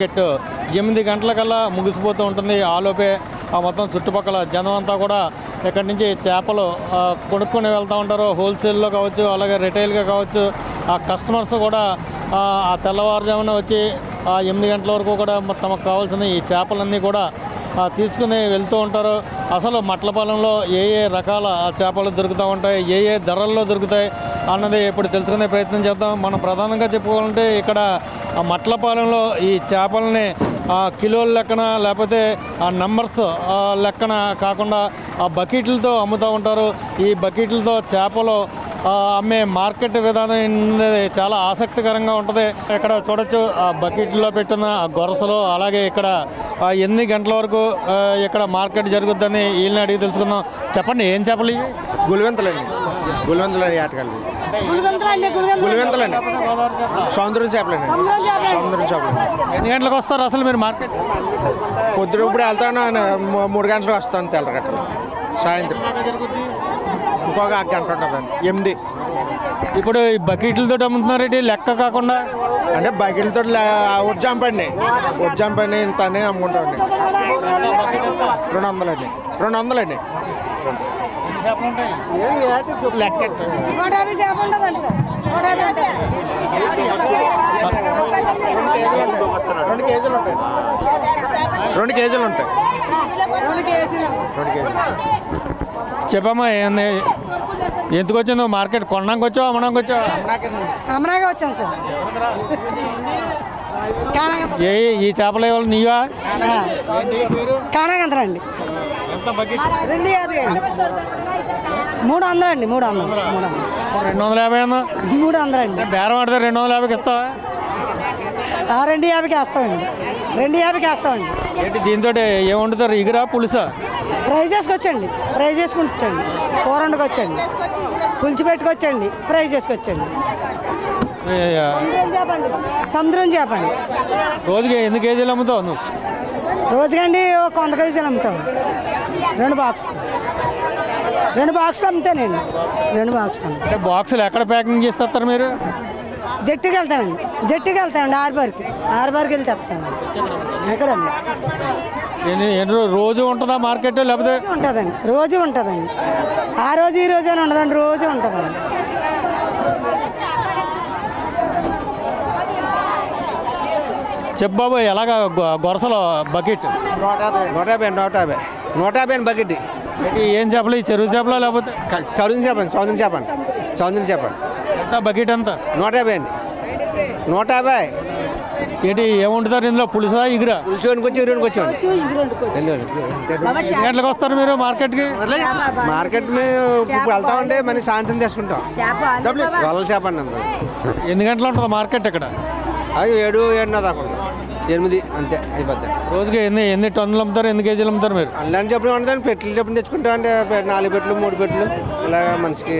Market 8 గంటలకల్లా ముగిసిపోతూ ఉంటుంది. ఆలోపే మొత్తం చుట్టుపక్కల జనం అంతా కూడా ఇక్కడి నుంచి చేపలు కొనుక్కొని వెళ్తూ ఉంటారు. హోల్సేల్లో కావచ్చు, అలాగే రిటైల్గా కావచ్చు. ఆ కస్టమర్స్ కూడా ఆ తెల్లవారుజామున వచ్చి 8 గంటల వరకు కూడా తమకు కావాల్సిన ఈ చేపలన్నీ కూడా తీసుకుని వెళ్తూ ఉంటారు. అసలు మట్లపాలెంలో ఏ రకాల చేపలు దొరుకుతూ ఉంటాయి, ఏ ధరల్లో దొరుకుతాయి అన్నది ఇప్పుడు తెలుసుకునే ప్రయత్నం చేద్దాం. మనం ప్రధానంగా చెప్పుకోవాలంటే ఇక్కడ మట్లపాలెంలో ఈ చేపలని కిలోల లెక్కన లేకపోతే నంబర్స్ లెక్కన కాకుండా బకెట్లతో అమ్ముతూ ఉంటారు. ఈ బకెట్లతో చేపలు అమ్మే మార్కెట్ విధానం చాలా ఆసక్తికరంగా ఉంటుంది. ఇక్కడ చూడొచ్చు బకెట్లో పెట్టిన గొరసలు. అలాగే ఇక్కడ 8 గంటల వరకు ఇక్కడ మార్కెట్ జరుగుద్దని వీళ్ళని అడిగి తెలుసుకుందాం. చెప్పండి, ఏం చేపలు ఇవి? గులివెంతలండి, ఆటగాళ్ళు గులివెంతలండి, సముద్రం చేపలండి. సముద్రం చేపలు. ఎన్ని గంటలకు వస్తారు అసలు మీరు మార్కెట్? పొద్దున ఇప్పుడు వెళ్తాను, 3 గంటలకు వస్తాను. తెల్లగట్టలు సాయంత్రం ఇంకొక గంట ఉంటుందండి. 8. ఇప్పుడు ఈ బకెట్లతో అమ్ముతున్నారేంటి లెక్క కాకుండా? అంటే బకెట్లతో ఉజ్జంపండి ఇంత అని అమ్ముకుంటామండి. 200 అండి. 200 అండి లెక్క. 150 చేప ఉంటుందండి సార్. 2 కేజీలు ఉంటాయి. 2 కేజీలు ఉంటాయి. చెప్పమ్మా, ఎందుకు వచ్చిందో మార్కెట్? కొనడానికి వచ్చావు, అమ్మడానికి వచ్చావు? అమ్మనాగా వచ్చాను సార్. ఈ చేపలు ఇవ్వాలి నీవా? కానాగంతరం అండి. 250 అండి. 300 అండి. 300. 250 అన్నా? 300 అండి. బేరం ఆడితే 250కి ఇస్తావా? 250కి వేస్తామండి. 250కి వేస్తామండి. ఏంటి దీంతో ఏం వండుతారు? ఇగురా, పులుసా? ఫ్రై చేసుకొచ్చండి. ఫ్రై చేసుకుంటండి. కూర వండుకొచ్చండి. పులుసు పెట్టుకొచ్చండి. ఫ్రై చేసుకొచ్చండి. సముద్రం చేపండి. రోజుకి ఎన్ని కేజీలు అమ్ముతావు నువ్వు? రోజుకండి 100 కేజీలు అమ్ముతాం. 2 బాక్సులు అమ్ముతానండి. 2 బాక్సులు. అంటే బాక్సులు ఎక్కడ ప్యాకింగ్ చేసి తెస్తారు మీరు? జట్టుకి వెళ్తామండి. ఆరుబార్కి వెళ్తే వస్తామండి. ఎక్కడండి? రోజు ఉంటుందా మార్కెట్? లేకపోతే రోజు ఉంటుందండి. ఆ రోజు ఈ రోజు అని ఉండదండి, రోజు ఉంటుందండి. చెప్పు బాబు, ఎలాగ గొరసలో బకెట్? 150 బకెట్. ఏం చేపలు? ఈ చెరువు చేపలా లేకపోతే సముద్రం చేప ఎంత బకెట్? ఎంత? 150 అండి. 150. ఏంటి ఏం వండుతారు ఇందులో? పులుసా, ఇగురా? పులుసు వచ్చామండి. ఎన్ని గంటలకు వస్తారు మీరు మార్కెట్కి? మార్కెట్ మేము ఇప్పుడు వెళ్తామంటే మరి సాయంత్రం తీసుకుంటాం. వలల చేప అండి. ఎన్ని గంటలు ఉంటుంది మార్కెట్ ఇక్కడ? అది 7:30 దాకా 8 అంతే అయిపోద్ది. రోజుకి ఎన్ని టన్నులు అమ్ముతారు? ఎన్ని కేజీలు అమ్ముతారు మీరు? అల్లని చెప్పులు ఉంటుంది, పెట్టెలు చెప్పులు తెచ్చుకుంటాం. అంటే 4 పెట్టెలు 3 పెట్టెలు ఇలాగ మనిషికి